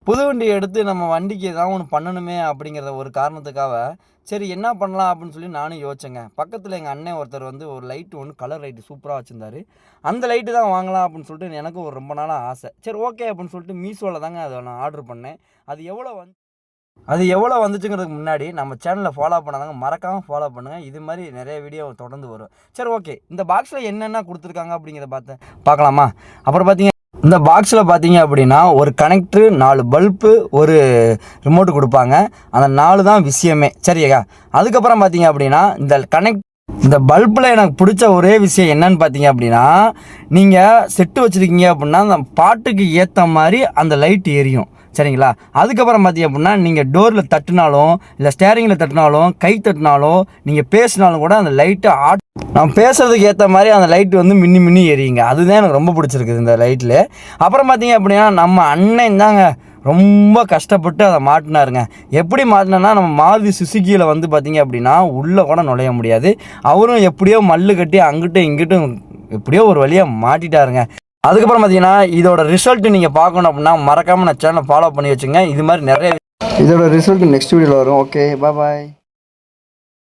புது வண்டியை எடுத்து நம்ம வண்டிக்கு ஏதாவது ஒன்று பண்ணணுமே அப்படிங்கிறத ஒரு காரணத்துக்காக சரி என்ன பண்ணலாம் அப்படின்னு சொல்லி நானும் யோசிச்சேங்க. பக்கத்தில் எங்கள் அண்ணன் ஒருத்தர் வந்து ஒரு லைட்டு ஒன்று கலர் லைட்டு சூப்பராக வச்சுருந்தாரு. அந்த லைட்டு தான் வாங்கலாம் அப்படின்னு சொல்லிட்டு எனக்கு ஒரு ரொம்ப நாளாக ஆசை. சரி ஓகே அப்படின்னு சொல்லிட்டு மீஷோவில் தாங்க அதை நான் ஆர்டர் பண்ணேன். அது எவ்வளோ அது எவ்வளோ வந்துச்சுங்கிறதுக்கு முன்னாடி நம்ம சேனலை ஃபாலோ பண்ணாதாங்க, மறக்காமல் ஃபாலோ பண்ணுங்கள். இது மாதிரி நிறைய வீடியோ தொடர்ந்து வரும். சரி ஓகே, இந்த பாக்ஸில் என்னென்ன கொடுத்துருக்காங்க அப்படிங்கிறத பார்க்கலாமா? அப்புறம் பார்த்தீங்க, இந்த பாக்ஸில் பார்த்தீங்க அப்படின்னா ஒரு கனெக்டரு, 4 பல்பு, ஒரு ரிமோட்டு கொடுப்பாங்க. அந்த 4 தான் விஷயமே. சரியா? அதுக்கப்புறம் பார்த்தீங்க அப்படின்னா இந்த பல்பில் எனக்கு பிடிச்ச ஒரே விஷயம் என்னன்னு பார்த்தீங்க அப்படின்னா, நீங்கள் செட்டு வச்சுருக்கீங்க அப்படின்னா அந்த பாட்டுக்கு ஏற்ற மாதிரி அந்த லைட் எரியும். சரிங்களா? அதுக்கப்புறம் பார்த்தீங்க அப்படின்னா நீங்கள் டோரில் தட்டினாலும் இல்லை ஸ்டேரிங்கில் தட்டினாலும் கை தட்டினாலும் நீங்கள் பேசினாலும் கூட அந்த லைட்டை நம்ம பேசுறதுக்கு ஏற்ற மாதிரி அந்த லைட்டு வந்து மின்னி மின்னி எரியுங்க. அதுதான் எனக்கு ரொம்ப பிடிச்சிருக்குது இந்த லைட்டில். அப்புறம் பார்த்தீங்க அப்படின்னா நம்ம அண்ணன் தாங்க ரொம்ப கஷ்டப்பட்டு அதை மாட்டினாருங்க. எப்படி மாட்டினா, நம்ம மாருதி சுசுக்கியில் வந்து பார்த்திங்க அப்படின்னா உள்ளே கூட நுழைய முடியாது. அவரும் எப்படியோ மல்லு கட்டி அங்கிட்டும் இங்கிட்டும் எப்படியோ ஒரு வழியாக மாட்டிட்டாருங்க. அதுக்கப்புறம் பார்த்தீங்கன்னா இதோட ரிசல்ட் நீங்கள் பார்க்கணும் அப்படின்னா மறக்காமல் நான் சேனலை ஃபாலோ பண்ணி வச்சுங்க. இது மாதிரி நிறைய இதோட ரிசல்ட் நெக்ஸ்ட் வீடியோவில் வரும். ஓகே, பாய்.